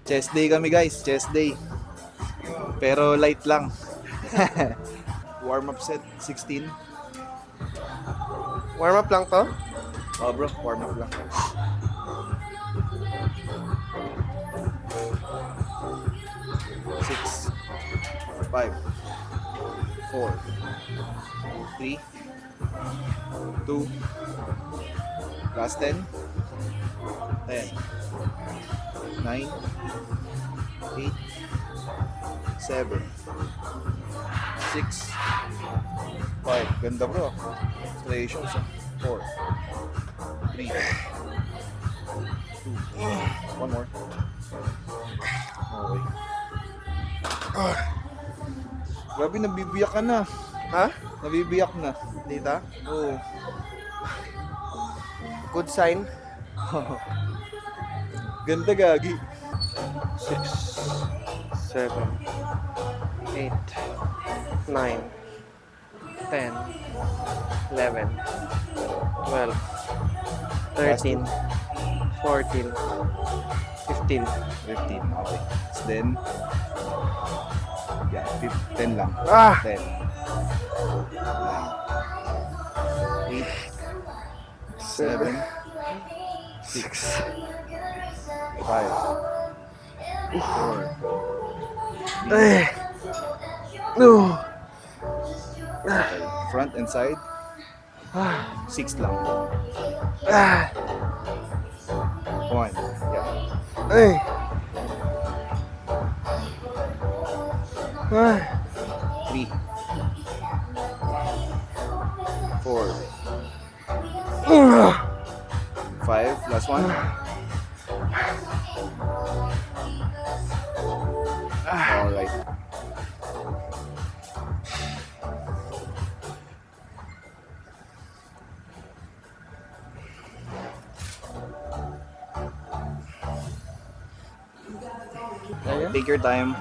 Chest day kami guys, chest day. Pero light lang. Warm up set 16. Warm up lang to? Oh bro, warm up lang. Six, 5, 4, 3, 2, last 10, 10, 9, 8, 7, 6, 5. Ganda bro. Striations. 4, 3, 2, one more. Okay. Grabe, nabibiyak ka na. Ha? Nabibiyak na. Dito? Oo. Good sign. Ganda gagi. 6, 7, 8, 9, 10, 11, 12, 13, 14, 15. 15. Okay. Then, yeah, 10 lang. Ah! 10. 9, 8, 7, 6, 5, 4, Ay! No! okay. Front and side, 6 lang. Ah! 1. Yeah. Ay! Ay! 3, 4, 5. Last one. Alright. Ayan. Take your time.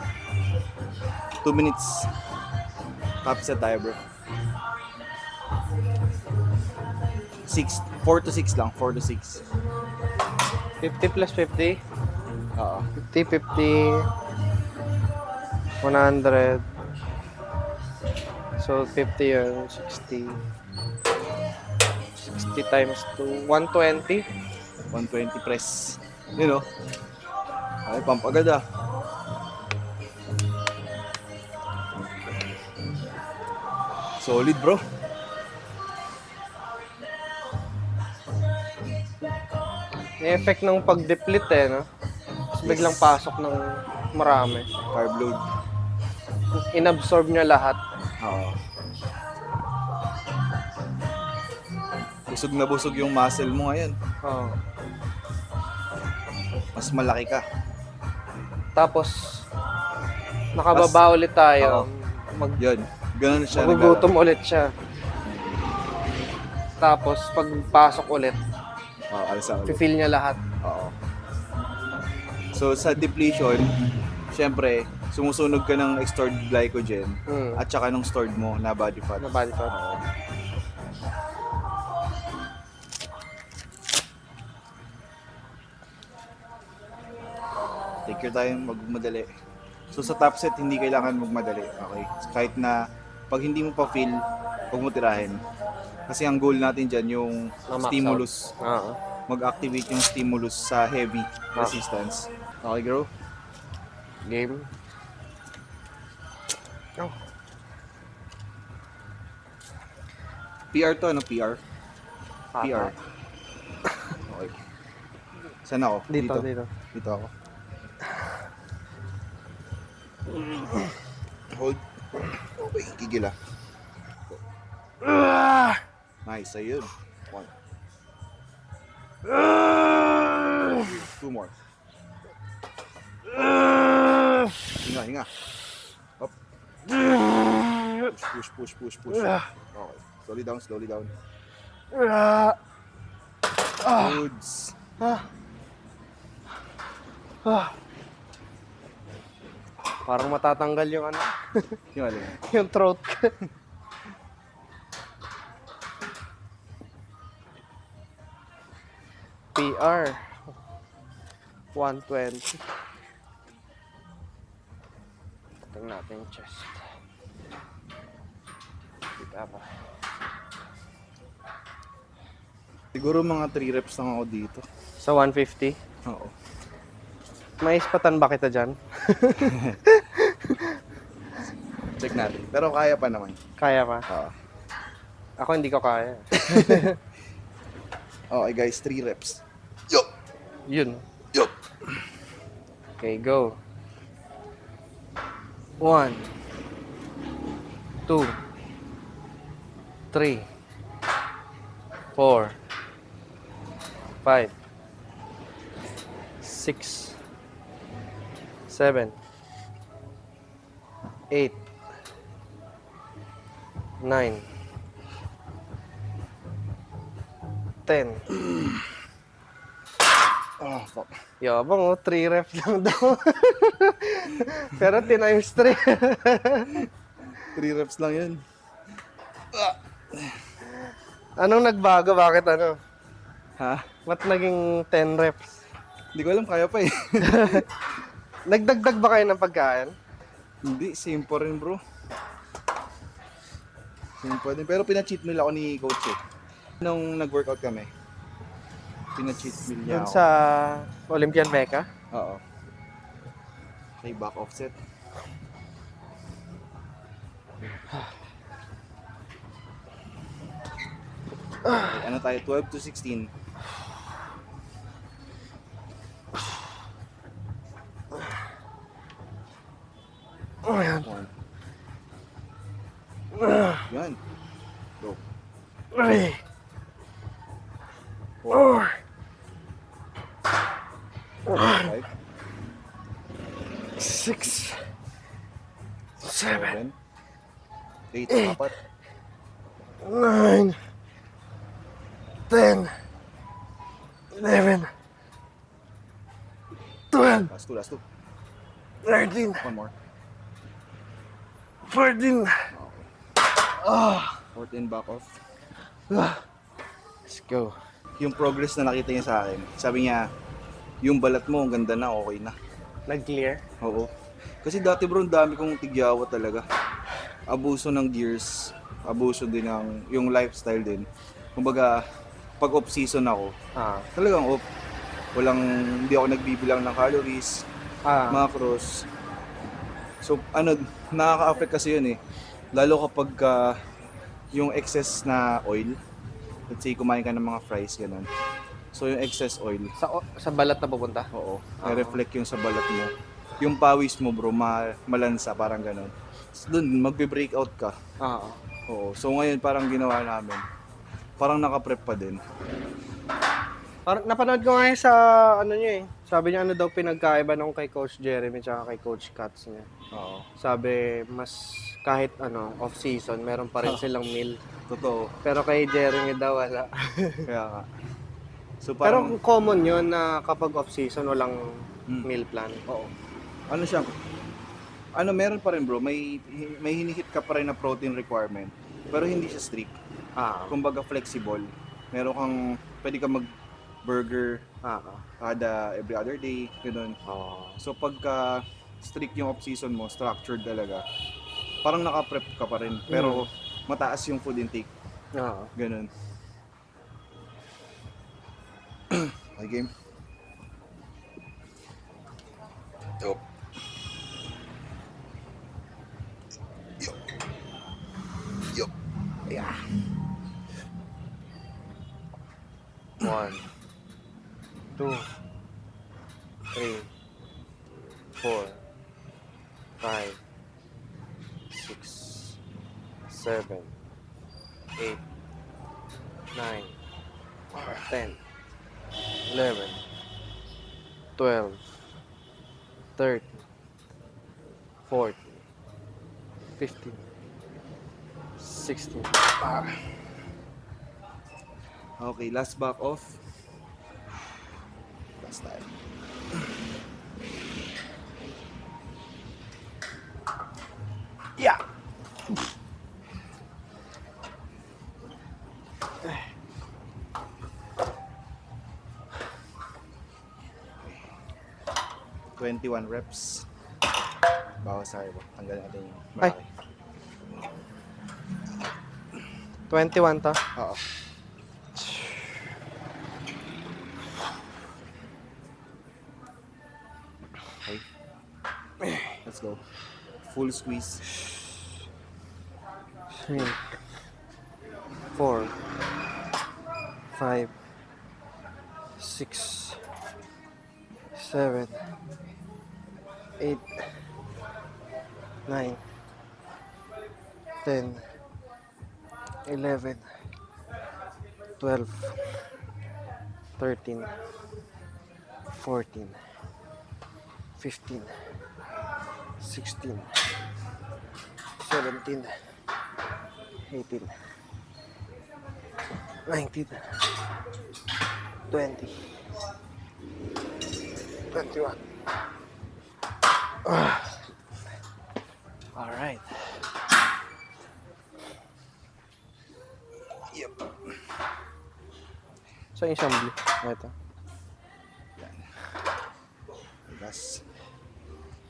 2 minutes. Top set tayo bro. 4 to 6 lang. 4 to 6. 50 plus 50. Oo. 50, 50. 100. So, 50 yun. 60. 60 times 2. 120. 120 press. You know. Ay, pump agad ah. Solid bro. May effect ng pag-deplete eh, no? Tapos biglang pasok ng marami. Carb load. Inabsorb niya lahat. Oo. Busog na busog yung muscle mo ngayon. Oh. Mas malaki ka. Tapos, nakababa ulit tayo. Yun. Ganun siya. Magugutom ulit siya. Tapos, pagpasok ulit, Oo, alsa ulit. feel niya lahat. Oo. So sa depletion, syempre, sumusunog ka ng stored glycogen at saka ng stored mo na body fat. Na body fat. Oo. Take your time, magmadali. So sa top set, hindi kailangan magmadali. Okay? Kahit na pag hindi mo pa feel, huwag mo tirahin. Kasi ang goal natin dyan, yung Na-max stimulus. Oo. Mag-activate yung stimulus sa heavy resistance. Okay, bro? Game. Oh. PR to, ano? PR? PR. Okay. Saan ako? Dito. Dito ako. Hold. Okay, gigil ah. Nice, ayun. 1. 2 more. Hinga. Up. Push. Okay. Slowly down. Goods. Parang matatanggal yung ano, Yung alin? yung throat. PR 120. natin yung chest. Kita pa. Siguro mga 3 reps lang ako dito. Sa 150. Oo. May ispatan ba kita dyan? Check natin. Pero kaya pa naman. Kaya pa? Oo. Ako hindi ko kaya. Okay guys, 3 reps. Yup! Yun. Yup! Okay, go. 1, 2, 3, 4, 5, 6, 7, 8, 9, 10. Oh, fuck. Yabang oh, 3 reps lang daw. Pero 10 times 3. 3 reps lang yun. Anong nagbago? Bakit ano? Ha? Ba't naging 10 reps? Hindi ko alam, kaya pa eh. Nagdagdag ba kayo ng pagkain? Hindi, same pa rin bro. Same pa din. Pero pina-cheat meal ako ni coach eh. Nung nag-workout kami, pina-cheat meal niya Doon ako. sa Olympian Mecca? Oo. Okay, back offset. Okay, ano tayo? 12 to 16. Oh, yan. One. Yan. Go. 3, 4, 4, 5, 6, 7, 7, 8, apat. 9, 10, 11, 12, Last two, last two. 13, One more. 14. Ah, 14 back off. let's go. Yung progress na nakita niya sa akin, sabi niya, yung balat mo, ang ganda na, okay na. Nag-clear? Oo. Kasi dati bro, ang dami kong tigyawa talaga. Abuso ng gears, abuso din ng yung lifestyle din. Kumbaga, pag off season ako, Ah. talagang off. Hindi ako nagbibilang ng calories, Ah. macros. So, nakaka-affect kasi yun eh. Lalo kapag yung excess na oil, let's say kumain ka ng mga fries, ganun. So, yung excess oil, Sa balat na pupunta? oo, i-reflect yung sa balat mo. Yung pawis mo bro, malansa, parang ganun. So, dun, magbe-breakout ka. Oo. Oo. So, ngayon parang ginawa namin, parang naka-prep pa din. Parang napanood ko nga yun sa ano niya eh. Sabi niya ano daw pinagkaiba nung kay Coach Jeremy tsaka kay Coach Katz niya. Oo. Sabi mas kahit ano off season meron pa rin silang meal. Totoo. Pero kay Jeremy daw wala. Kaya nga. So, Pero parang, common yun na kapag off season walang Hmm. meal plan. oo. Ano siya? Meron pa rin bro, may hinihit ka pa rin na protein requirement. Pero hindi siya strict. Ah. Kumbaga flexible. Pwede ka mag-burger Ah. kada every other day, ganun. Oh. So pagka strict yung off-season mo, structured talaga, parang naka-prep ka pa rin. Pero mataas yung food intake, Oo. ganun. Okay, game. Yup. Yup. Yup. Yeah. 1, 2, 3, 4, 5, 6, 7, 8, 9, 10, 11, 12, 13, 14, 15, 16. Okay, last back off. Last time. Yeah. Okay. 21 reps. Bawas tayo po. Tanggalin natin yung Ay. malaki. 21 to. Oo. Okay. Let's go. Full squeeze. 3, 4, 5, 6, 7, 8, 9, 10, 11, 12, 13, 14, 15, 16, 17, 18, 19, 20, 21. All right. Yep. So, yung isang blue. Ito. That's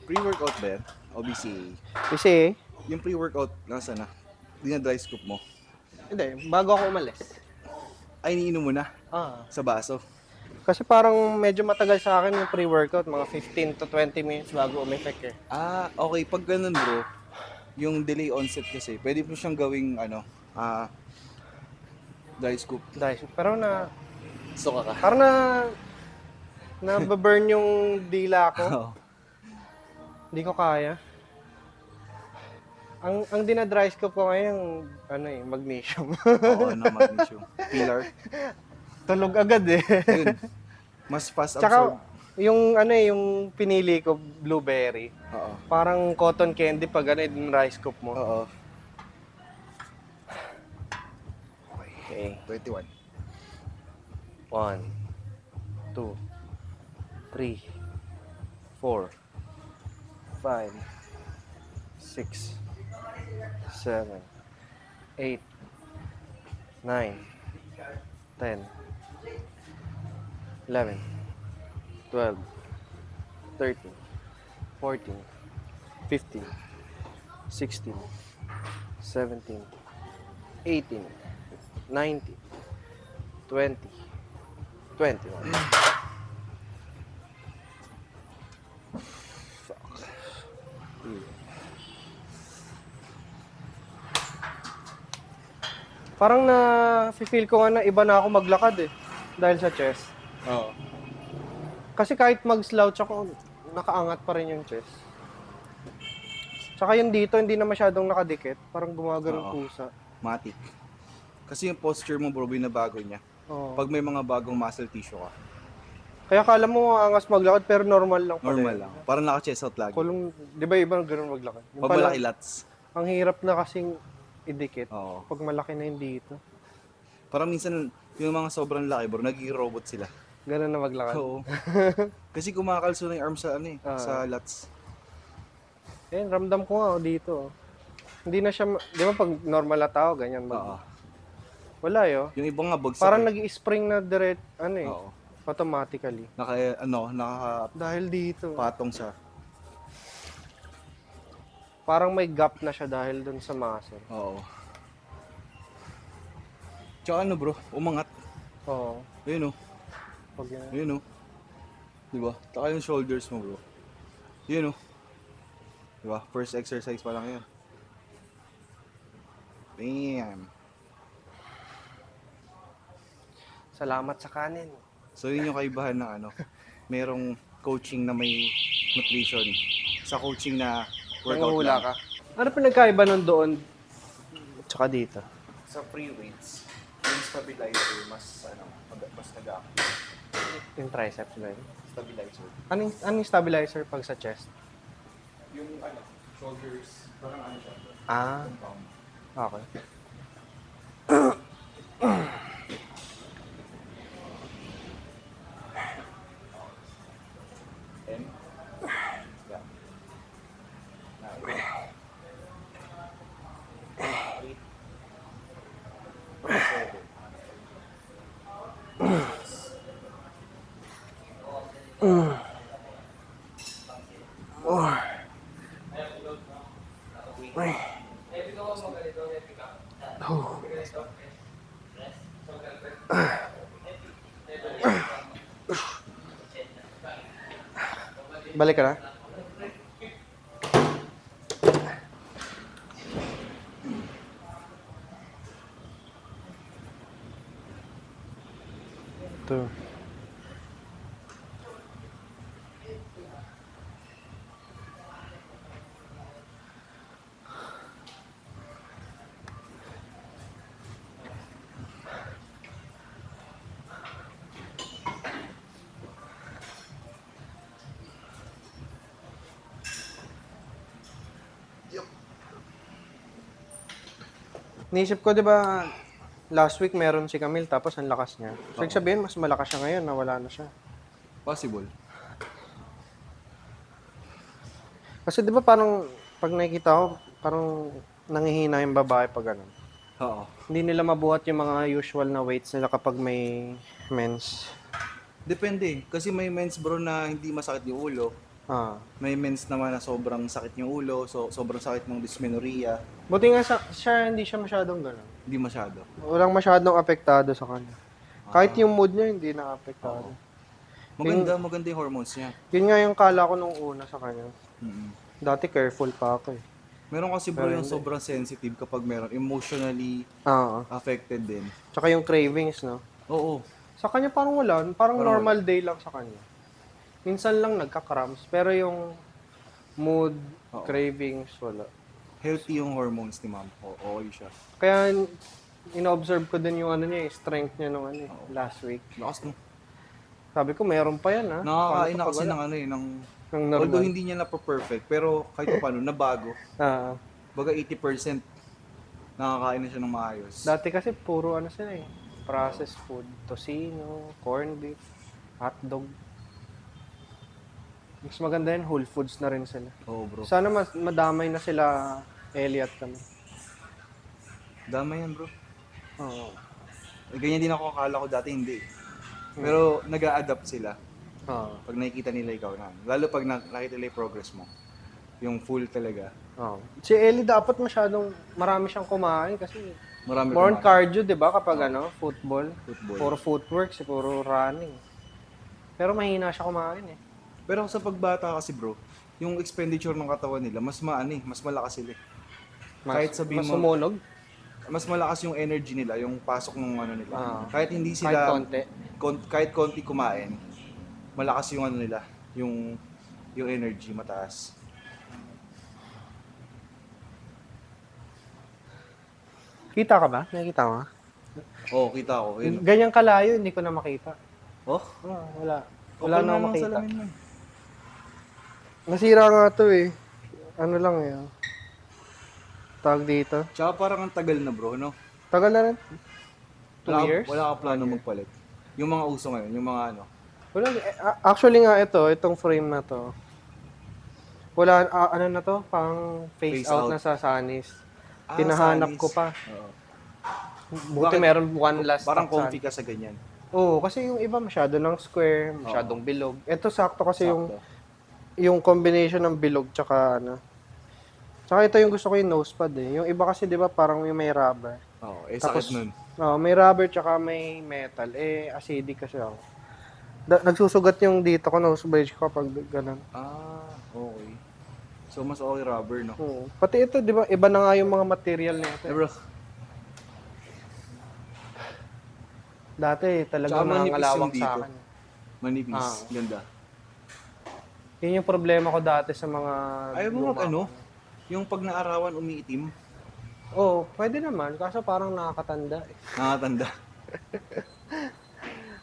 pre-workout ba yan? O BCA? Kasi, Yung pre-workout, nasa na? Dina-dry scoop mo? hindi, bago ako umalis. Ay, iniinom mo na Ah. sa baso. Kasi parang medyo matagal sa akin yung pre-workout, mga 15 to 20 minutes bago umeffect eh. Ah, okay. Pag ganun bro, yung delay onset kasi, pwede mo siyang gawing dry scoop. Dahil, pero Suka ka. parang nababurn yung dila ko. Oo. Hindi ko kaya. Ang dinadry scoop ko ngayon, magnesium. Oo, na magnesium. Pillar. Tulog agad eh. Yun. Mas fast Tsaka, absorb. yung pinili ko, blueberry. Oo. Parang cotton candy pag yung rice scoop mo. Oo. Okay. 21. 1, 2, 3, 4, 5, 6, 7, 8, 9, 10, 11, 12, 13, 14, 15, 16, 17, 18, 19, 20, 21. Parang na-feel ko nga na iba na ako maglakad eh. Dahil sa chest. Oo. Kasi kahit mag-slouch ako, nakaangat pa rin yung chest. Tsaka yung dito, hindi na masyadong nakadikit. Parang gumagano'ng Oo. pusa. Matic. Kasi yung posture mo bro, binabago niya. Oo. Pag may mga bagong muscle tissue ka, Kaya kala mo angas maglakad, pero normal lang pala. normal yun. lang. Parang naka-chest out lagi. Kulong, di ba iba ganun maglakad? Yung Pag pala, malaki lats. ang hirap na kasing idikit. Oo. Pag malaki na yung dito. Parang minsan, yung mga sobrang laki bro, naging robot sila. Ganun na maglakad. Oo. Kasi kumakalso na yung arm sa sa lats. Eh, ramdam ko nga dito. Hindi na siya, di ba pag normal na tao, ganyan Oo. Wala yo. Yung iba nga bagsak. Parang eh. nag-i-spring na direct, Oo. automatically. Nakapatong Dahil dito. siya. Parang may gap na siya dahil dun sa muscle. Oo. Tsaka bro, umangat. Oo. Ayun Pag yan. Ayun Diba? Taka yung shoulders mo bro. Yun Diba? First exercise pa lang yun. Bam! Salamat sa kanin. So yun yung kaibahan ng merong coaching na may nutrition sa coaching na workout Nanguhula lang. ka. Ano pinagkaiba nun doon? Tsaka dito. Sa free weights, yung stabilizer mas mas nag-active. Yung triceps ba yun? Stabilizer. Anong stabilizer pag sa chest? Yung shoulders, parang siya. Ah, Compound. okay. And yeah. 9, 8, 7, 4, Balik ka na? Ito. Naisip ko, di ba, last week meron si Camille tapos ang lakas niya. So, sabihin, mas malakas siya ngayon, nawala na siya. Possible. Kasi di ba parang, pag nakikita ko, parang nangihina yung babae pag ganun. Oo. Hindi nila mabuhat yung mga usual na weights nila kapag may mens. Depende. Kasi may mens bro na hindi masakit yung ulo. Ah. May mens naman na sobrang sakit yung ulo. So, sobrang sakit ng dysmenorrhea. Buti nga siya, hindi siya masyadong ganun. Hindi masyado. Walang masyadong apektado sa kanya. Kahit yung mood niya, hindi na apektado. Maganda yung hormones niya. Yun nga yung kala ko nung una sa kanya. Mm-mm. Dati careful pa ako eh. Meron kasi bro yung sobrang sensitive kapag meron emotionally Oo. affected din. Tsaka yung cravings, no? Oo. Sa kanya parang wala. Parang Parang normal day lang sa kanya. Minsan lang nagka-cramps. Pero yung mood, cravings, wala. Healthy yung hormones ni ma'am. Okay siya. Kaya ino-observe ko din yung ano niya, strength niya nung ano, last week. Lakas no. Sabi ko, meron pa yan ha. Nakakain na Paano kasi kapag ng ano eh, ng... Ng normal. Although hindi niya na perfect pero kahit pa paano, nabago. Ah, Baga 80% nakakain na siya ng maayos. dati kasi puro ano sila eh. Processed food. Tocino, corned beef, hotdog. Mas maganda yun, whole foods na rin sila. Oo bro. Sana madamay na sila, Elliot kami. Dama yan bro. Oo. Eh, ganyan din ako akala ko dati hindi. Pero nag-a-adapt sila Oo. pag nakikita nila ikaw na. Lalo pag nakita nila yung progress mo. Yung full talaga. Oo. Si Ellie dapat masyadong marami siyang kumain kasi Marami more on kumain. cardio, di ba? Kapag ano, football. Football. Puro footwork, puro running. Pero mahina siya kumain eh. Pero sa pagbata kasi bro, yung expenditure ng katawan nila, mas mas malakas sila. Kahit sabihin mas mo- sumunog. Mas malakas yung energy nila, yung pasok ng ano nila. Ah. Kahit hindi Kahit sila konti. kahit konti kumain, malakas yung ano nila, yung energy mataas. Kita ka ba? Nakikita mo? Oo, kita ko. Yun. Ganyang kalayo, hindi ko na makita. Oh, Wala. Wala na akong makita. salamin mo. Nasira nga to eh. Ano lang eh. Tawag dito. Tsaka parang ang tagal na bro, no? Tagal na rin. 2 Wala, years? wala ka plano magpalit. Yung mga uso ngayon, yung mga ano. Wala. Actually nga itong frame na to. Wala, ano na to? Pang face Face out, out. na sa Sanis. Tinahanap Sanis. ko pa. Oo. Buti Bakit? meron one last Parang stock comfy ka sa ganyan. Oo, kasi yung iba masyado ng square, masyadong bilog. Ito sakto kasi Sakto. yung combination ng bilog tsaka ano. Tsaka ito yung gusto ko yung nosepad eh. Yung iba kasi 'di ba parang yung may rubber. Oo, Tapos, sakit nun. May rubber tsaka may metal. Acidic kasi ako. Nagsusugat yung dito ko, nose bridge ko kapag ganun. Okay. So, mas okay rubber, no? Oo. Pati ito, di ba, iba na nga yung mga material nito. Eh, bro. Dati talagang Tsaka manipis nangangalawang yung dito. sa akin. Manipis. Ganda. Yun yung problema ko dati sa mga... Ayaw mo luma ano? ko. Yung pag naarawan, umiitim. Oo, pwede naman. Kaso parang nakakatanda eh. Nakatanda.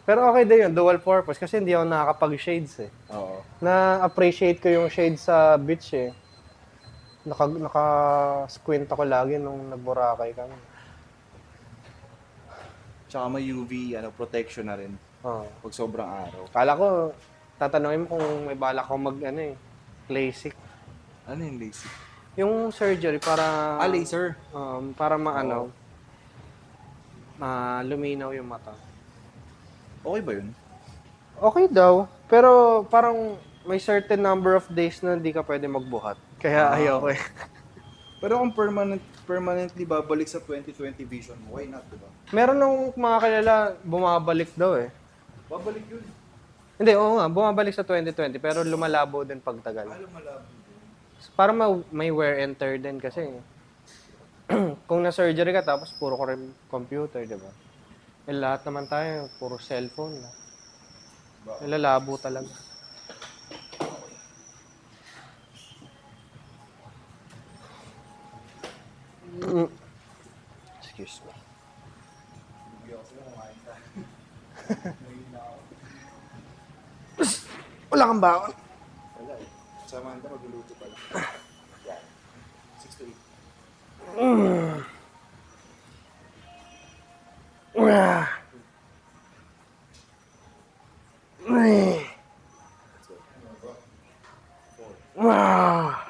Pero okay din yun, dual purpose. Kasi hindi ako nakakapag-shades eh. Oo. Na-appreciate ko yung shade sa beach eh. Naka-squint ako lagi nung nag-Boracay kami. Tsaka may UV protection na rin Oo. pag sobrang araw. Kala ko, tatanungin mo kung may balak ako LASIK. Ano yung LASIK? Yung surgery para... Laser. Para luminaw yung mata. Okay ba yun? Okay daw, pero parang may certain number of days na hindi ka pwede magbuhat. Kaya ayoko eh. Pero kung permanently babalik sa 2020 vision mo, why not, diba? Meron nung mga kilala, bumabalik daw eh. Babalik yun. Hindi, oo nga, bumabalik sa 2020 pero lumalabo din pagtagal. Malabo. Para may wear and tear din kasi. Kung na-surgery ka tapos puro ko rin computer, di ba? Eh, lahat naman tayo, puro cellphone na. Eh, lalabo talaga. Mm. Excuse me. Hindi ako sila kumain ka. Wala kang baon. Wala eh. Samahan ka magluluto pala. Yan. 6 to 8. Ah. Ay. Let's go. 4, Ah.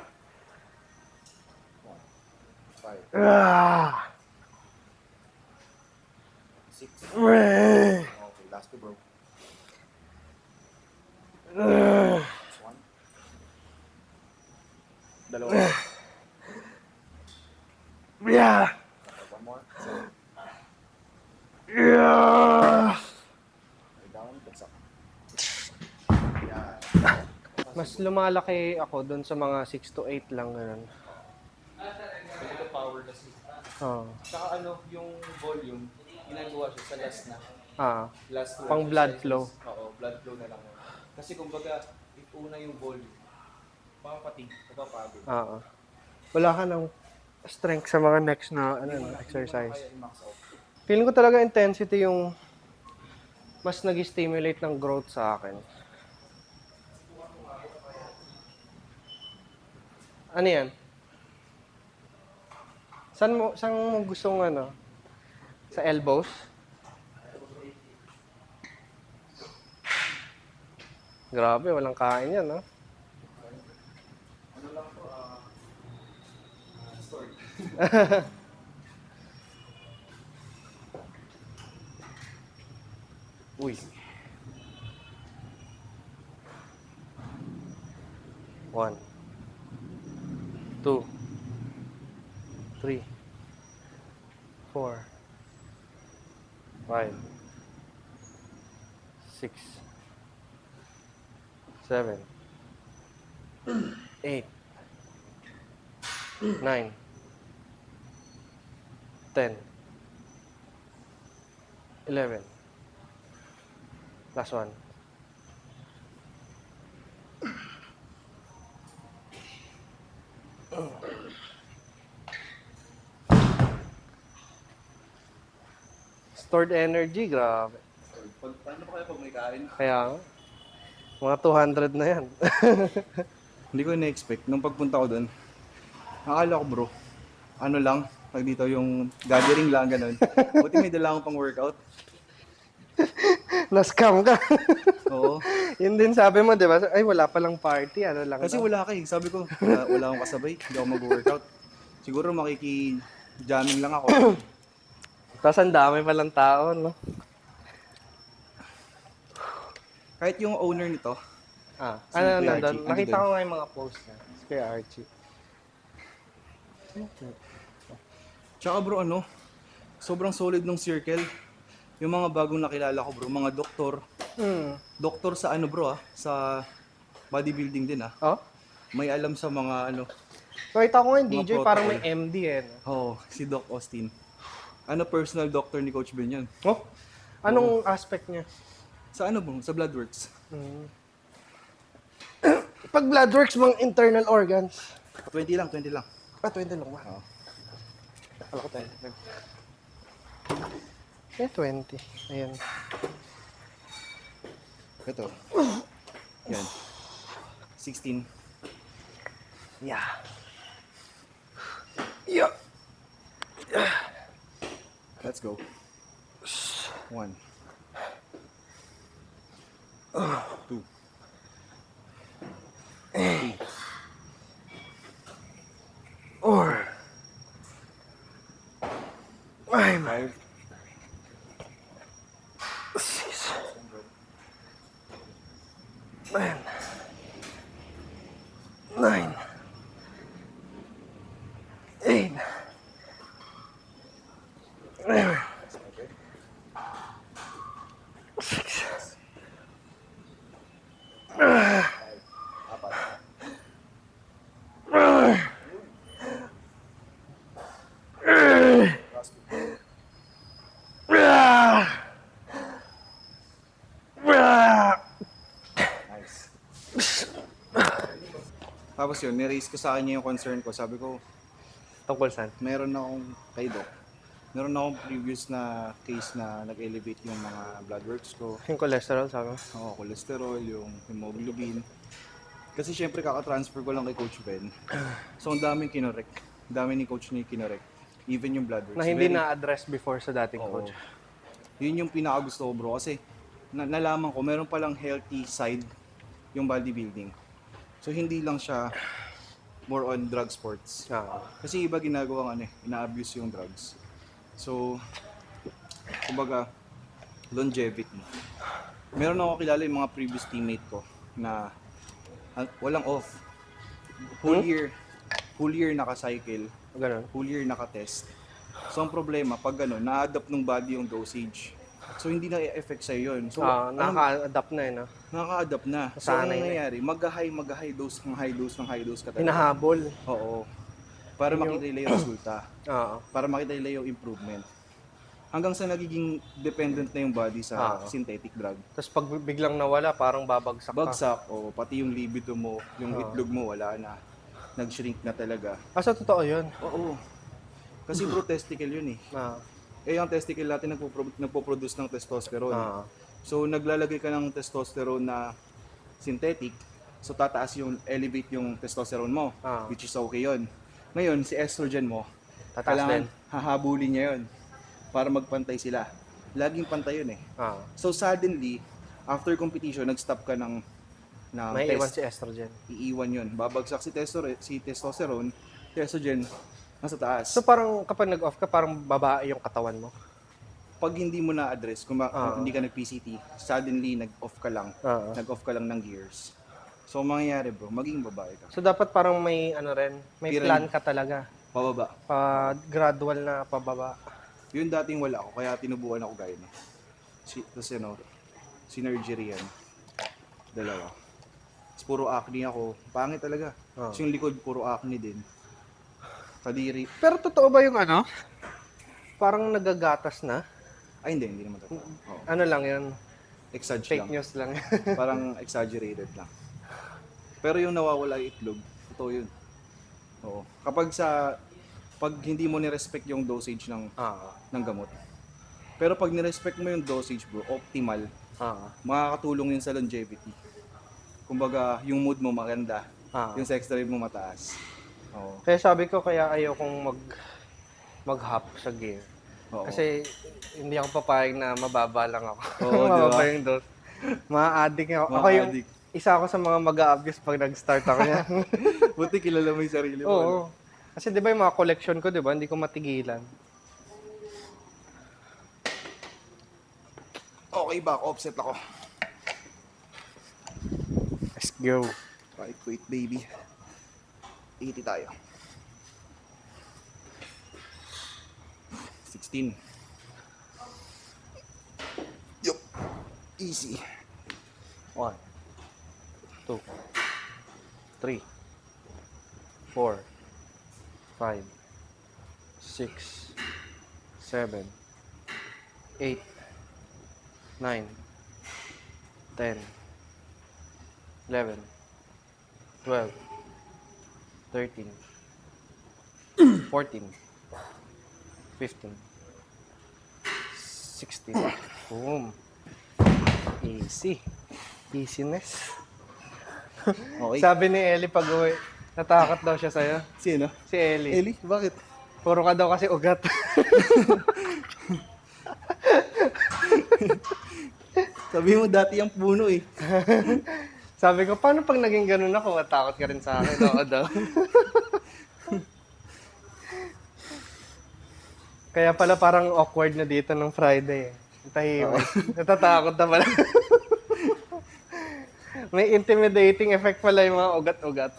1, 5, Ah. 6. Ay. Okay, last two, bro. Ah. Last one. Dalawa. Yeah. One more. So, Yeah. lay down. Bagsak. Mas lumalaki ako doon sa mga 6 to 8 lang ganun. Ito power kasi. Oh. Saka ano, yung volume, ginagawa siya sa last na. Ah. Last two Pang blood exercises. flow. Oo, blood flow na lang yun. Kasi kumbaga, if una yung volume, makapati, napapagod. Ah. Wala ka ng strength sa mga next na exercise. Kaya i-max out. Feeling ko talaga intensity yung mas nag-stimulate ng growth sa akin. Ano yan? Saan mo gustong ano? Sa elbows? Grabe, walang kain yan, no? Ano lang po, story. Uy. 1, 2, 3, 4, 5, 6, 7, 8, 9, 10, 11. Last one. Stored energy, grabe. Paano pa kaya pag may kain? Kaya nga, mga 200 na yan. Hindi ko na-expect. Nung pagpunta ko doon, akala ko bro, ano lang, pag dito yung gathering lang, ganun. Buti may dala akong pang workout. Na-scam ka. Oo. Yun din sabi mo, di ba? Ay, wala palang party. Ano lang Kasi daw. wala ka eh. Sabi ko, wala akong kasabay. Hindi ako mag-workout. Siguro makiki-jamming lang ako. Tapos ang dami palang tao, no? Kahit yung owner nito, Ah, Si ano Kuya nandun? Archie, Nakita andun. ko nga yung mga post niya. Si Kuya Archie. tsaka bro ano, sobrang solid ng circle. Yung mga bagong nakilala ko bro, mga doktor. Doktor sa ano bro sa bodybuilding din ah. Oh? May alam sa mga ano, Nakita ko nga yung Mga DJ, parang may protocol. MD eh. No? si Doc Austin. Ano personal doctor ni Coach Ben yun. Oh? Anong aspect niya? Sa ano bro, sa Bloodworks. Pag bloodworks, mga internal organs. 20 lang, 20 lang. Ah, 20 lang ba? Oo. Kala ko 10. Eh, 20. Ayan. Ito. Yan. 16. Yeah. Yeah. Let's go. 1. 2. 3. Or. Ay, 5. 6. Man. 9. 8. Okay. 6. Tapos yun, niraise ko sa kanya yung concern ko. Sabi ko, Tungkol saan? meron akong kay Doc. Meron akong previous na case na nag-elevate yung mga blood works ko. Yung cholesterol, sabi mo? Cholesterol, yung hemoglobin. Kasi syempre kaka-transfer ko lang kay Coach Ben. So ang daming kinorek. Ang dami ni Coach ni kinorek. Even yung blood works. Na hindi Very- na-address before sa dating Oo. coach. Yun yung pinakagusto ko bro. Kasi nalaman ko, meron palang healthy side yung bodybuilding. So hindi lang siya more on drug sports. Ah. Kasi iba ginagawa ina-abuse yung drugs. So, kumbaga, longevity. Meron ako kilala yung mga previous teammate ko na walang off. Whole year naka-cycle, Ganun. whole year naka-test. So, ang problema, pag gano'n, na-adapt ng body yung dosage. So, hindi na i-effect sa'yo yun. So, Nakaka-adapt na no? nakaka-adapt na. So, Nasanay ano na eh. nangyayari? Mag-high dose ng high dose ka talaga. Hinahabol. Oo. Para makita nila yung resulta. Oo. Para makita nila yung improvement. Hanggang sa nagiging dependent na yung body sa synthetic drug. Tapos pag biglang nawala, parang babagsak ka. Bagsak, o pati yung libido mo, yung itlog mo, wala na. Nag-shrink na talaga. Sa totoo yun. Oo. Kasi bro, testicle yun eh. Ah. Yung testicle natin nagpo-produce ng testosterone. Ah. So, naglalagay ka ng testosterone na synthetic. So, tataas elevate yung testosterone mo. Ah. Which is okay yun. Ngayon, si estrogen mo, Tataas kailangan din. hahabulin niya yun para magpantay sila. Laging pantay yun eh. Ah. So, suddenly, after competition, nag-stop ka ng May test. iwan si estrogen. Iiwan yun. Babagsak si testosterone, estrogen, nasa taas. So parang kapag nag-off ka, parang babae yung katawan mo. Pag hindi mo na-address, kung hindi ka nag-PCT, suddenly nag-off ka lang. Ah. Nag-off ka lang ng gears. So, ang mangyayari bro, maging babae ka. So dapat parang may may Pyramid. plan ka talaga. Pababa. Gradual na pababa. Yun dating wala ako, kaya tinubuan ako gaya no. Tapos synergy yan. Dalawa. Tapos puro acne ako. Pangit talaga. Tapos yung likod, puro acne din. Kadiri. Pero totoo ba yung parang nagagatas na? Ay, hindi naman totoo. Oo. Ano lang yun? Exage Fake lang. news lang. Parang exaggerated lang. Pero yung nawawala yung itlog, totoo yun. Oo. Pag hindi mo ni-respect yung dosage ng gamot. Pero pag ni-respect mo yung dosage bro, optimal, makakatulong yun sa longevity. Kumbaga, yung mood mo maganda, yung sex drive mo mataas. Oo. Kaya sabi ko, kaya ayaw kong mag-hop sa gear. Oo. Kasi hindi ako papayag na mababa lang ako. Oo, di ba? Mababa yung dose. Ma-addict ako. Ako yung Ma-addict. isa ako sa mga mag-a-abuse pag nag-start ako niya. Buti kilala mo yung sarili mo. Oo. Kasi di ba yung mga collection ko, di ba? Hindi ko matigilan. Okay, back offset ako. Let's go. Right, wait baby. 80 tayo. 16. Yup. Easy. 1, 2, 3, 4, 5, 6, 7, 8, 9, 10, 11, 12, 13, 14, 15, 16. Boom. Easy. Easiness. Okay. Sabi ni Ellie pag uwi, natakot daw siya sa'yo. Sino? Si Ellie. Ellie? Bakit? Puro ka daw kasi ugat. Sabi mo dati ang puno eh. Sabi ko, paano pag naging ganun ako, matakot ka rin sa akin? Oo daw. Kaya pala parang awkward na dito ng Friday. Tahimik. Natatakot na pala. May intimidating effect pala yung mga ugat-ugat.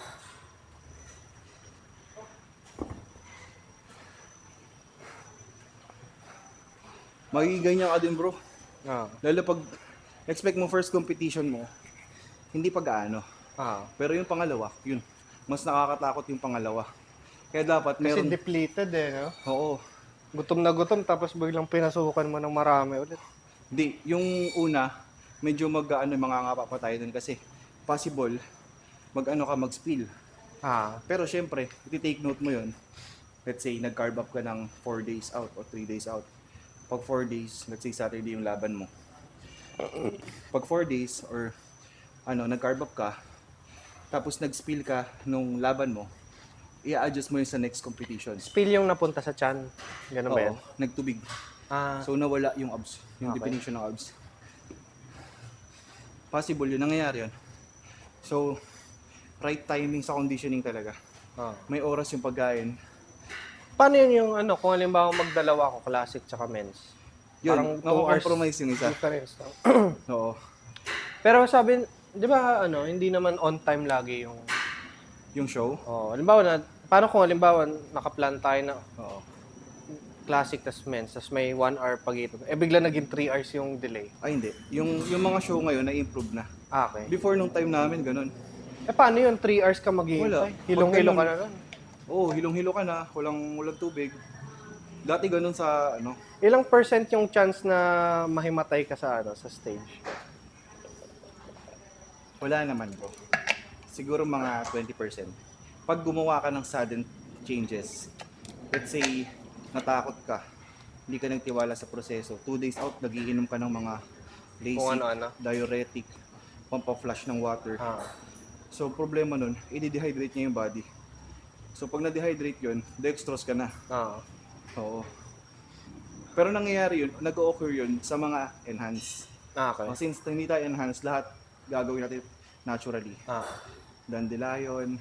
Magiganyan ka din bro. Ah. Lalo pag expect mo first competition mo, hindi pag-aano. Pero yung pangalawa, yun. Mas nakakatakot yung pangalawa. Kaya dapat Kasi meron... depleted no? Oo. Gutom na gutom tapos biglang pinasukan mo ng marami ulit. Hindi, yung una, medyo mangangapa pa tayo dun kasi possible, mag-spill. Ah, Pero syempre, iti-take note mo yun. Let's say, nag-carb up ka ng 4 days out or 3 days out. Pag 4 days, let's say Saturday yung laban mo. Pag 4 days or nag-carb up ka, tapos nag-spill ka nung laban mo, i-adjust mo yun sa next competition. spill yung napunta sa chan. Ganun ba yan? Oo, nagtubig. Ah, So nawala yung abs, yung Okay. definition ng abs. Possible yun, nangyayari yun. So, right timing sa conditioning talaga. oh. May oras yung pagkain. Paano yun yung kung halimbawa magdalawa ako, classic tsaka men's? Yun, Parang 2 hours compromise yung isa. difference. Oo. Pero sabi, di ba hindi naman on time lagi yung, Yung show. halimbawa paano kung halimbawa nakaplan tayo na Oo. classic tas men's, tas may 1 hour pagitan. Bigla naging 3 hours yung delay. Ay hindi. Yung mga show ngayon na-improve na. Ah, okay. Before nung time namin, ganun. Paano yun? 3 hours ka maghihintay? Wala. Hilong-hilo Pag ka ganun- na nun. Oo, hilong-hilo ka na. Walang tubig. Dati ganun sa Ilang percent yung chance na mahimatay ka sa stage? wala naman bro. Siguro mga 20%. Pag gumawa ka ng sudden changes, let's say, natakot ka, hindi ka nagtiwala sa proseso, 2 days out, nagiinom ka ng mga Kung lasik, ano-ano. diuretic, pampaflush ng water. Ah. So, problema nun, i-dehydrate niya yung body. So, pag na-dehydrate yun, dextrose ka na. Ah. Oo. Pero nangyayari yun, nag-occur yun sa mga enhance. Ah, okay. Since hindi tayo enhance, lahat gagawin natin naturally. Ah. Dandelion,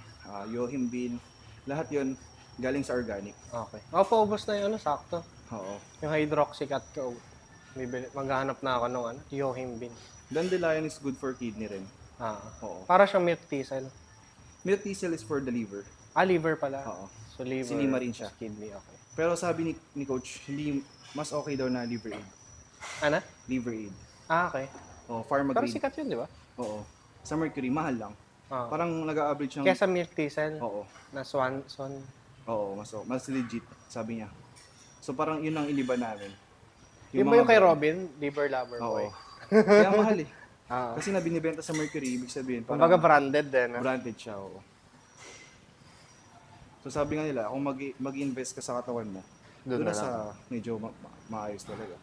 yohimbine, lahat yun galing sa organic. Okay. Paubos na yung sakto. Oo. Yung hydroxycat ko, maghahanap na ako ng yohimbine. Dandelion is good for kidney rin. Ah. Oo. Para siyang milk thistle. Milk thistle is for the liver. Liver pala. Oo. So liver, Sinima rin siya. tas kidney, okay. Pero sabi ni coach, hindi mas okay daw na liver aid. Ano? Liver aid. Ah, okay. Oo, pharma Pero grade. sikat yun, di ba? Oo. Sa mercury, mahal lang. Ah. Parang nag-a-average ng... Kesa milk thistle Oo. na Swanson. Oo, mas legit, sabi niya. So parang yun ang iniba namin. Yung ba yung kay mga- Robin? Liver lover boy. Oo. Kaya mahal eh. Ah. Kasi na binibenta sa Mercury, ibig sabihin Kumbaga parang branded din. branded siya. Oo. So sabi nga nila, kung mag-invest ka sa katawan mo, Doon doon na na sa medyo maayos talaga.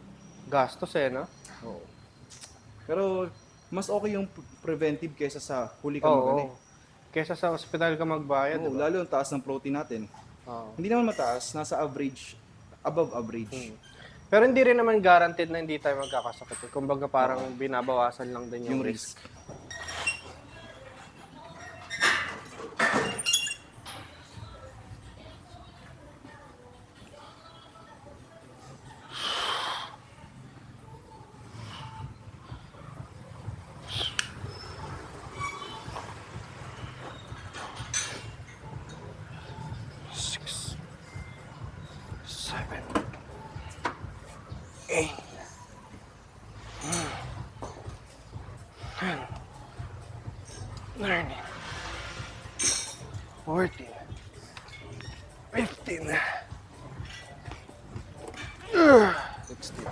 Gastos no? Oo. Pero mas okay yung preventive kaysa sa huli ka Oo. magaling. Kesa sa ospital ka magbayad, Oo, di ba? lalo ang taas ng protein natin. Oo. Hindi naman mataas, nasa average, above average. Pero hindi rin naman guaranteed na hindi tayo magkakasakit. Kumbaga parang binabawasan lang din yung Yung risk. risk. Learning. 14. 15. 60.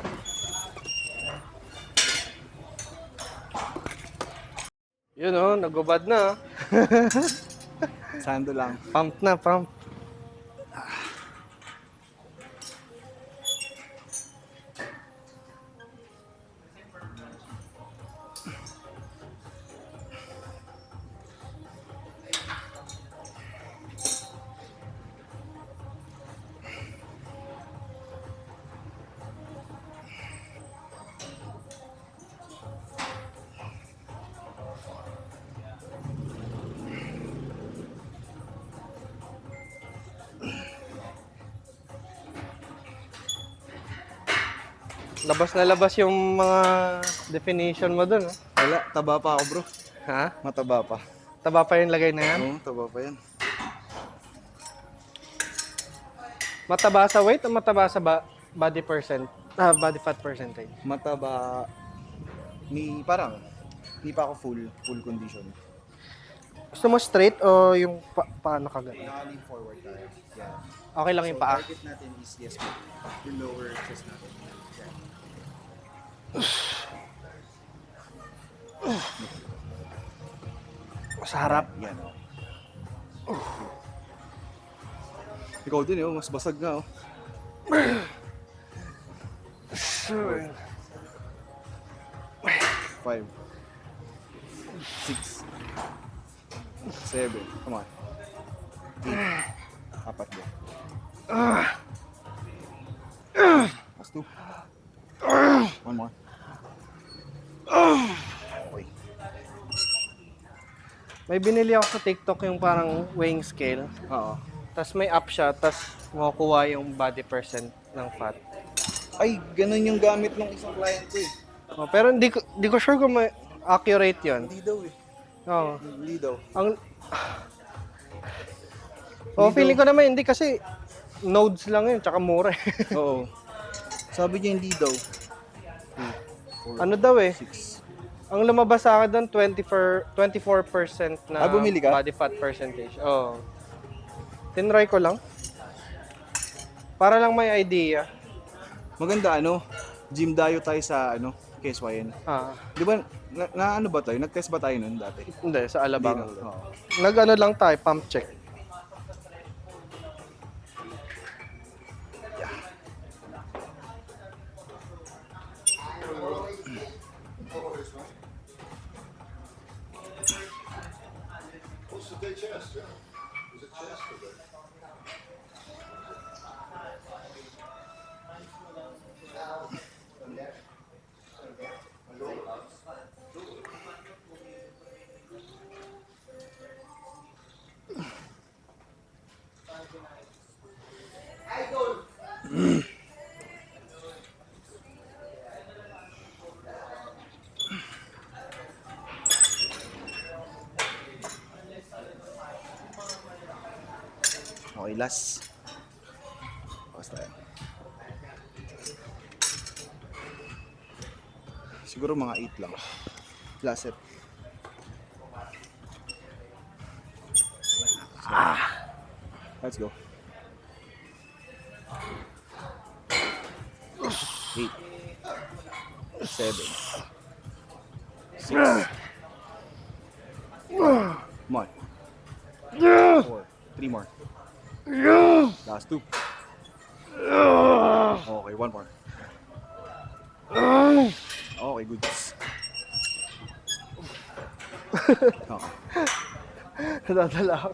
Yun nagubad na. Sando lang. Pump na, pump. Labas na labas yung mga definition mo dun. Wala, taba pa ako bro. Ha? Mataba pa. Taba pa yung lagay na yan? Oo, taba pa yan. Mataba sa weight o mataba sa body body fat percentage? Mataba, parang, hindi pa ako full condition. Gusto mo straight o yung paano ka ganun? Naka-lean forward tayo. Yan. Okay lang yung paa. Target natin is yes, yung lower chest natin. Yan. Sa harap. Yan. Oh. Ikaw din, mas basag nga, oh. 5, 6, 7, come on. 8, apat ba? Last 2. One more. Okay. May binili ako sa TikTok yung parang weighing scale. Oo. Tapos may app siya, tapos makukuha yung body percent ng fat. Ay, ganun yung gamit ng isang client ko eh. Oh, pero di ko sure kung may accurate yun. Hindi daw eh. Oo. Hindi daw. Feeling ko naman hindi kasi nodes lang yun, tsaka mura eh. Oo. Sabi niya hindi daw. Ano daw eh? 6. Ang lumabas sa akin doon, 24% na Bumili ka? body fat percentage. Oo. Tinry ko lang. Para lang may idea. Maganda gym dayo tayo sa KSYN. Ah, Di ba, ano ba tayo? Nag-test ba tayo nun dati? hindi, sa Alabang. Hindi, no? Oo. Nag-ano lang tayo, pump check. Okay, last. Last tayo. Siguro mga 8 lang. Last set. Let's go. 8, 7, 6. Come on. 4, 3 more. Last 2. Okay, 1 more. Okay, good. Okay. Nadadala ako.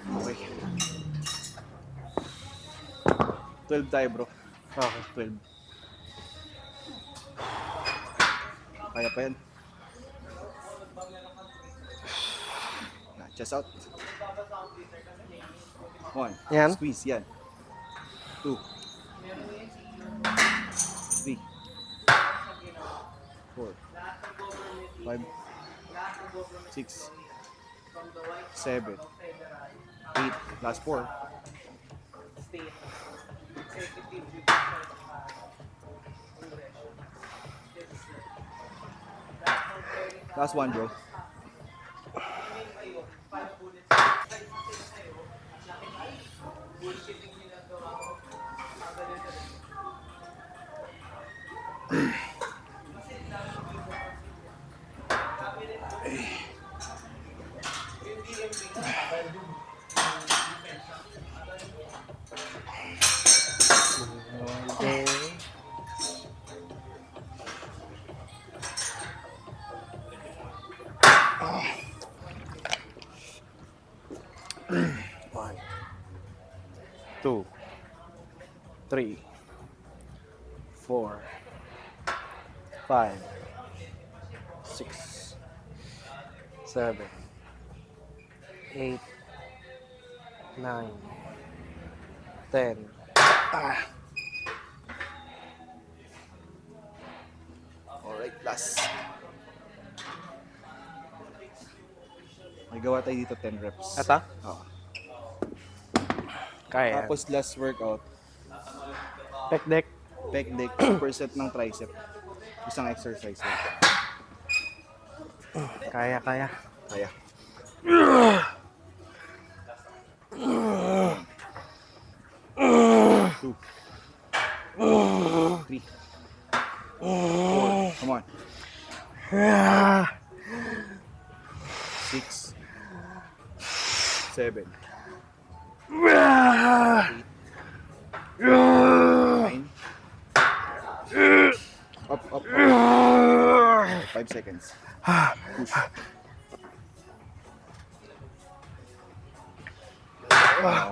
Okay. 12 tayo, bro. Okay. 12. Kaya pa yan. Chest out. 1. Yan. Squeeze, yan. 2. 3. 4. 5. 6. 7. 8. Last 4. Last one, bro. Okay. One, 2, 3, 4, 5, 6, 7, 8, 9, 10. Alright, last. May gawa tayo dito 10 reps. Ata? Oo. Kaya. Tapos last workout, Pec deck. pec deck, superset ng tricep. Isang exercise yun. Kaya. Kaya. 2, 3, 4, come on. 6, 7, 8, 9, up. 5 seconds. Push.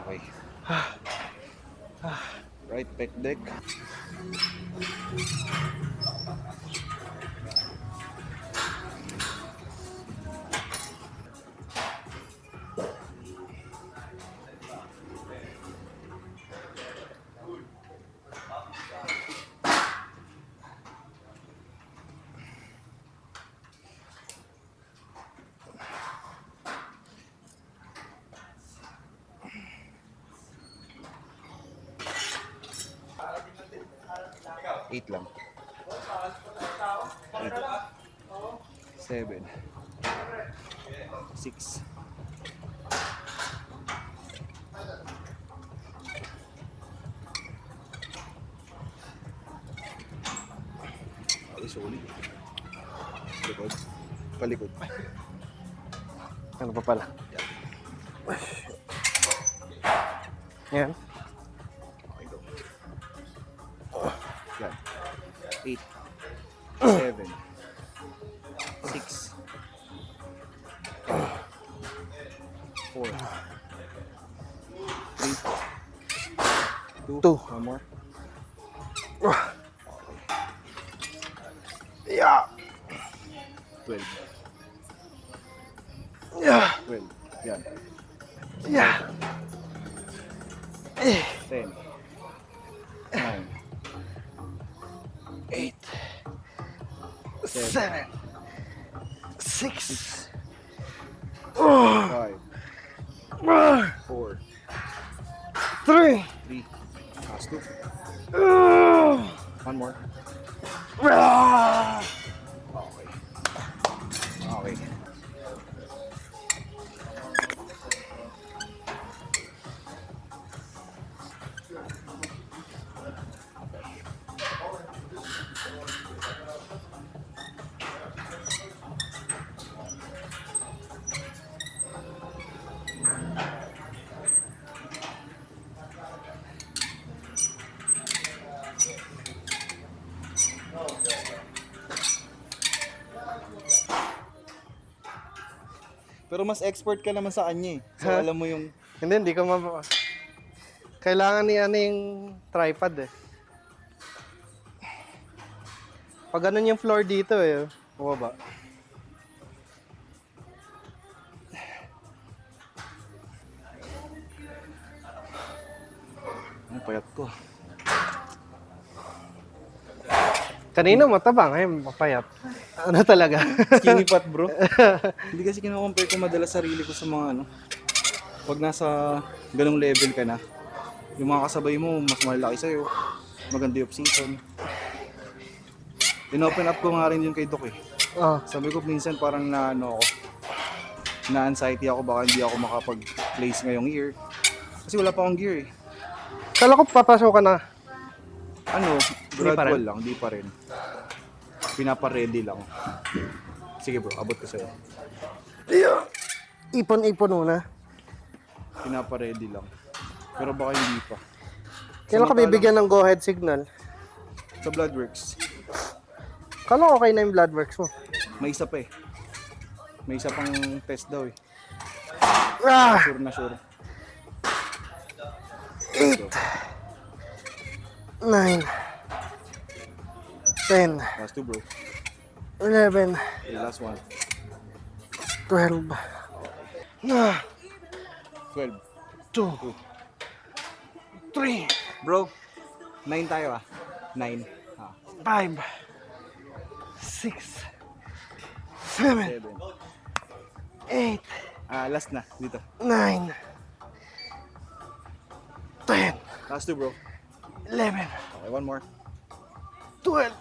Okay. Right pec deck. Eight lang. 8, 7, 6, 5. Solid. Likod. Palikod. Ano pa pala? Yan. Okay, go. Yan. 8, 7, 6, 5, 4, 3, 2, Two. one more. Yeah. 12. Yeah. 12. Yan. Yeah. 10, 9, 8, 7, 6, 5, 4, 3. 3. Last 2. One more. Okay. Okay. Pero mas expert ka naman sa kanya eh. So Ha? alam mo yung Hindi ko kailangan ni ano yung tripod eh. Pag ganun yung floor dito eh. Bumaba. ang payat ko. Kanina matabang eh, mapayat. Ano talaga? Skinny fat bro. Hindi kasi kino-compare ko madalas sarili ko sa mga ano. Pag nasa ganung level ka na, yung mga kasabay mo mas malaki sa'yo. Maganda yung season. In-open up ko nga rin yun kay Doc eh. Oh, Sabi ko minsan parang na ano ako, na anxiety ako baka hindi ako makapag-place ngayong year. Kasi wala pa akong gear eh. kala ko papasok ka na. Ano, Hindi pa gradual rin? lang, hindi pa rin. Pinapa-ready lang. Sige bro, abot ko sa'yo. Ipon-ipon muna. Pinapa-ready lang. Pero baka hindi pa. Kailan ka bibigyan ng go-ahead signal? Sa Bloodworks, Kala ko okay na yung bloodworks mo. may isa pa eh. May isa pang test daw eh. Ah! Sure na sure. 8, 9, 10, Last two bro. 11, Okay, last one. 12, 12. 2, 3, Bro, 9 tayo ah. 9. Ah, 5, 6, 7, 7. 8, Last na, dito. 9, 10, Last two, bro. 11, Okay, one more. 12.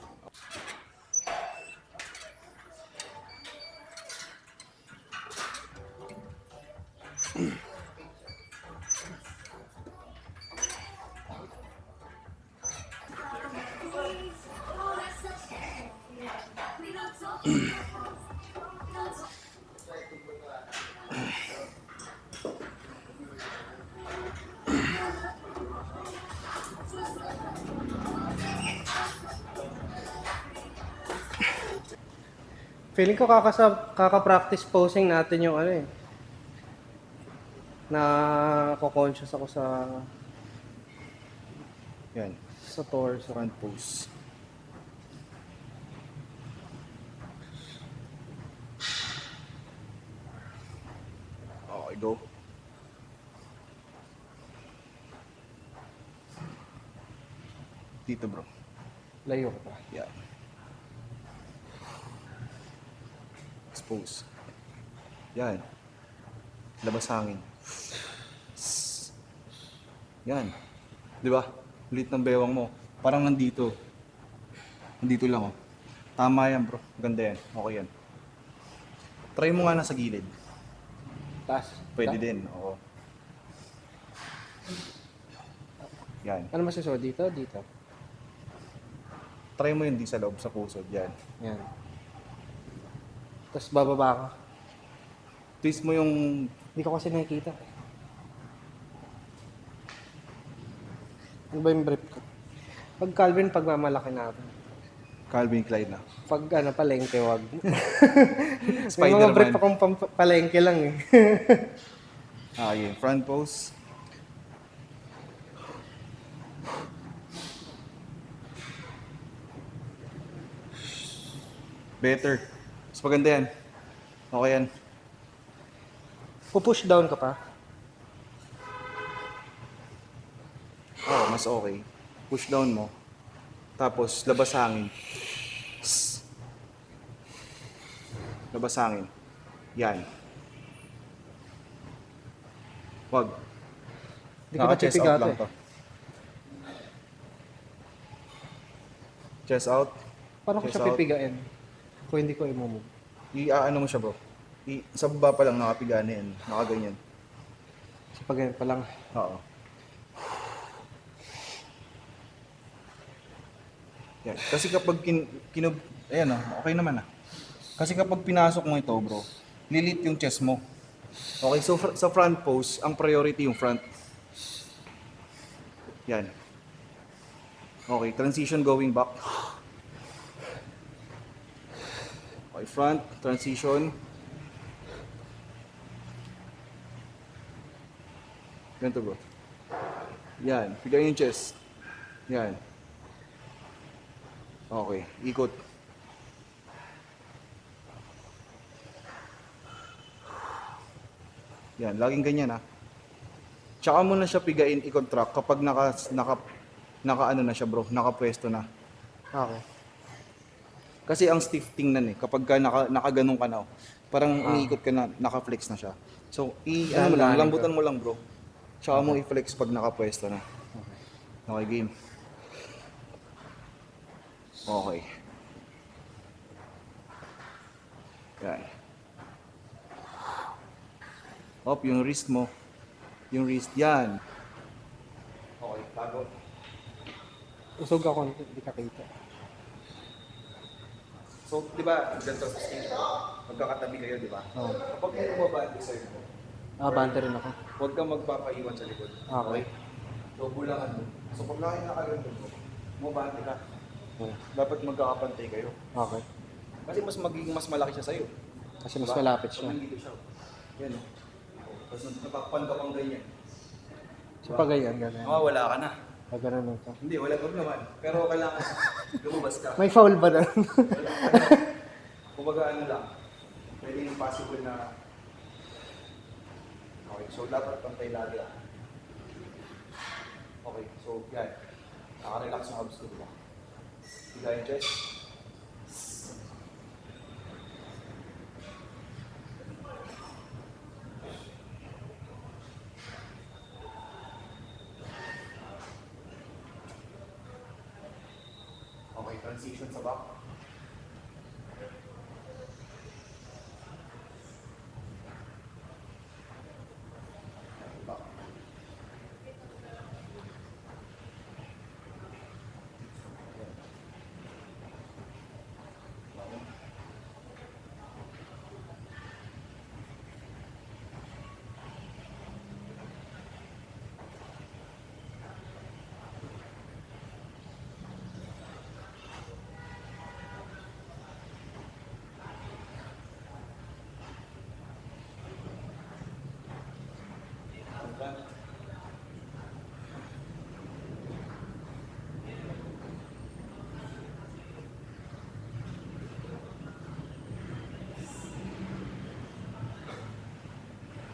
Feeling ko kaka-practice posing natin yung ano eh. Na-conscious ako Yan. sa torso. Front pose. Okay, go. Dito, bro. Layo ko pa. Yan. Expose. Yan. Labas hangin. Yan. Di ba? Ulit ng bewang mo. Parang nandito. Nandito lang, oh. Tama yan, bro. Ganda yan. Okay yan. Try mo nga na sa gilid. Taas. Pwede din, oo. Yan. Ano masusunod? Dito? Dito. Try mo yun di sa loob, sa pusod. Yan. Yan. Tapos bababa ka. Twist mo yung... Hindi ko kasi nakikita. Ano ba yung brief ko? Pag Calvin, pagmamalaki natin. Calvin Klein na. Pag ano, palengke, wag. May mga Spider-Man. brief akong palengke lang eh. Okay, front pose. Better. Mas maganda yan. Okay yan. Pupush down ka pa. Oo, mas okay. Push down mo. Tapos, labas hangin. Labas hangin. Yan. Wag. Hindi ko Naka-chest out napipigato lang eh. to. Chest out. Paano ko Chest siya out. pipigain? Kung hindi ko i-move. I-ano mo siya, bro. Sa baba pa lang nakapigana yan. Nakaganyan. So pag ganyan pa lang. Oo. Yan. Kasi kapag ayan okay naman Kasi kapag pinasok mo ito, bro, lilit yung chest mo. Okay, so sa front pose, ang priority yung front. Yan. Okay, transition going back. Okay, front, transition. Ganito, bro. Yan, bigay yung chest. Yan. Okay, ikot. Yan, laging ganyan Tsaka mo na siya pigain i-contract kapag naka ano na siya, bro, nakapwesto na. Okay. Kasi ang stiff tingnan kapag nakaganon ka na, parang umiikot ka na, naka-flex na siya. So, ano mo lang, Dahan-dahanin lambutan mo lang, bro. Tsaka mo i-flex pag nakapwesto na. Okay, game. Okay. Yan. Op, yung wrist mo. Yung wrist, yan. Okay, tago. Usog ako, hindi ka kita. So, di ba, ganito sa stage mo, magkakatabi kayo, di ba? Oo. Kapag may bumabante sa'yo mo, Bante rin ako. huwag kang magpapaiwan sa likod. Okay. So, bulangan mo. So, pag nakakaganda mo, bumabante ka. Okay. Dapat magkakapantay kayo. Okay. Kasi mas malaki siya sa'yo. Kasi mas malapit siya. Pag nandito siya. Yan. Tapos natakpan ka pang ganyan. So pag ganyan, ganyan. Wala ka na. Pag ganun ito. Hindi, wala ko naman. Pero kailangan lumabas ka. May foul ba doon? Kumbaga ano lang, pwedeng possible na... Okay, so dapat pantay lagi Okay, so yan. Naka-relax yung abs ko, diba? Higa yung chest. Okay, transition sa back. Back.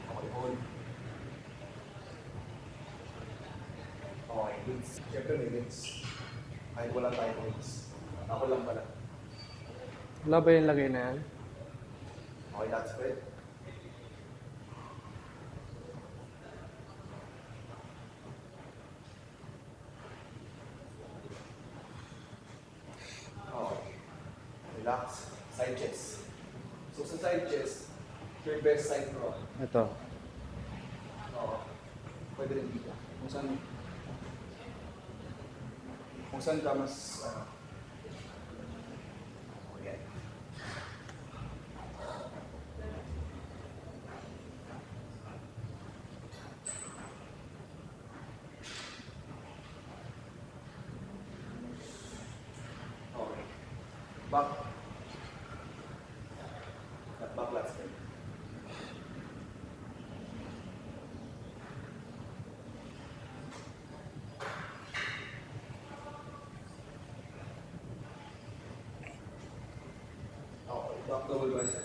Okay, hold. Okay, goods. Siyempre may wins. Kahit wala tayong wins. Ako lang pala. Wala ba yung lagay na yan? Okay, that's spread. Okay. Relax. Side chest. So sa side chest, your best side row. Ito. Oo. Pwede rin dito. Kung saan ka mas, yan. Okay. Back. Back last time. Okay, back double bicep.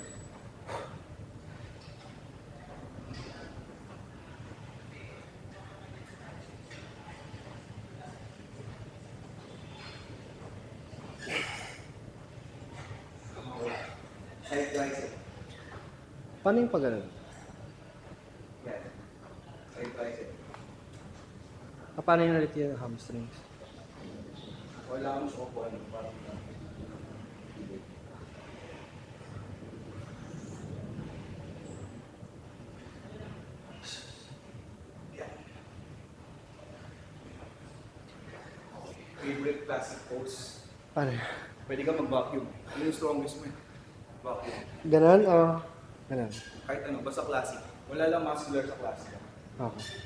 Okay. Side tricep. Paano yung pag ganun? Yan. Side tricep. Paano yung ulit yung hamstrings? Wala akong sukupuan. Parang yan. Favorite classic pose. Paano yun? Pwede ka mag-vacuum. Ano yung strongest mo eh? Vacuum. Ganun o? Ganun. Kahit ano, basta classic. Wala lang muscular sa classic. Okay.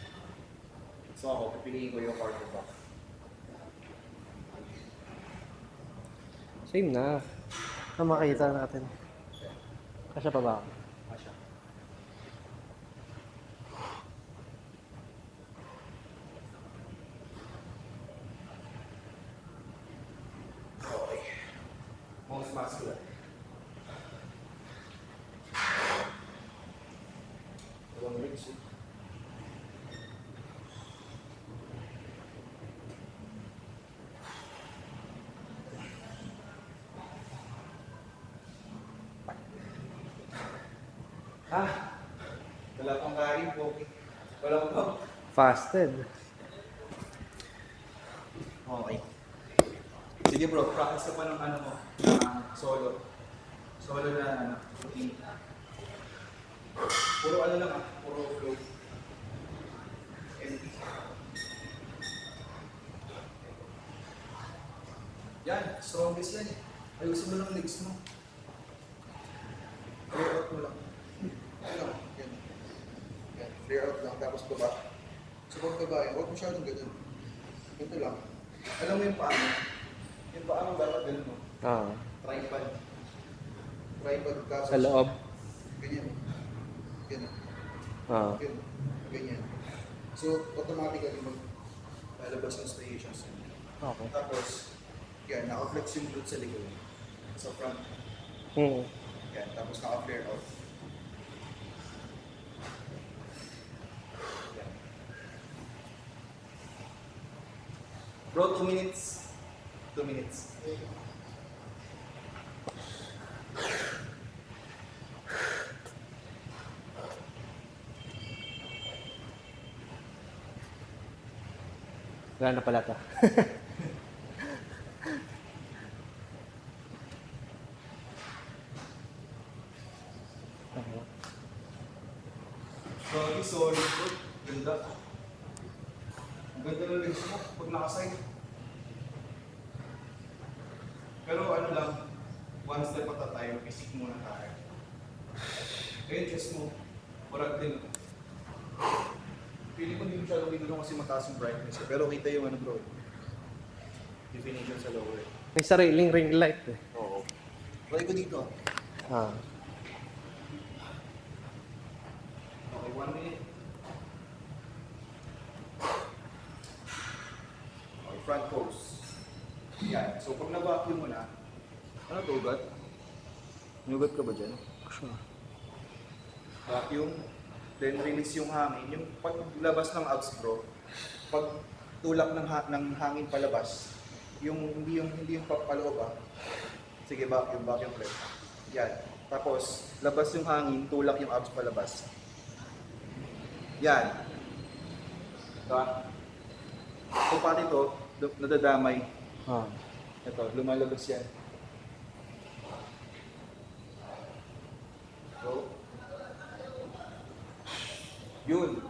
So ako, pipiliin ko yung quarter back. Same na. Na makita natin. Kasya pa ba ako? Asya. Okay. Most muscular. Walang legs eh. Wala pang kain, Poki. Wala pang... Fasted. Okay. Sige bro, practice ka pa ng ano mo, solo. Solo na ano, routine. Puro ano lang puro flow. Empty. Yan, strongest yan eh. Ayusin mo lang legs mo. Clear out mo lang. Yan. Yan, clear out lang, tapos baba. So pag babae, huwag masyadong ganun. Ganito lang. Alam mo yung paa mo? Yung paa mo dapat ganun mo. Oo. Tripod. Tripod tapos... Sa loob. Ganyan. Ganyan. Oo. Ganyan. Ganyan. So, automatically lalabas yung striations yun. Okay. Tapos, yan, naka-flex yung glute sa likod. Sa front. Yan, tapos naka-flare out. Yan. Bro, 2 minutes. 2 minutes. Gano'n pala to. Gagi, sorry bro. Ganda. Ang ganda ng legs mo pag nakaside. Pero ano lang, one step at a time, isik muna tayo. Ayun, chest mo. Murag din. Pili ko hindi mo siya lumino doon kasi mataas yung brightness. Pero kita yung ano bro, definition sa lower. May sariling ring light eh. Oo. Try ko dito. Ah. Okay, 1 minute. Okay, front pose. Yan. So pag na-vacuum mo na, ano to, ugat? May ugat ka ba dyan? Sure. Vacuum, then release yung hangin. Yung paglabas ng abs bro, pag tulak ng hangin palabas, hindi yung papaloob ah. Sige, vacuum ulit. Yan. Tapos, labas yung hangin, tulak yung abs palabas. Yan. Diba? Kung pati ito, nadadamay. Ah. Ito, lumalabas yan. So, yun.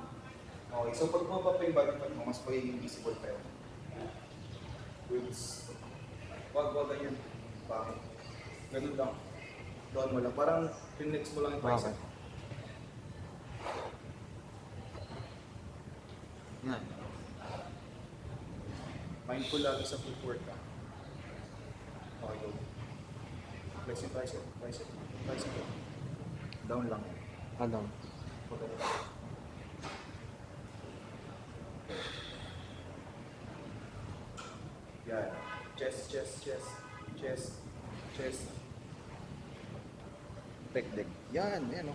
Okay, so pag bumaba pa yung body fat mo, mas magiging visible pa yun. Goods. Wag ganyan. Bakit? Ganun lang. Doon mo lang. Parang pinlex mo lang yung bicep. Okay. Yan. Mindful lagi sa footwork ka. Okay, go. Flex yung tricep. Tricep. Down lang. Ano? Yan. Chest. Tek. Yan, yan o.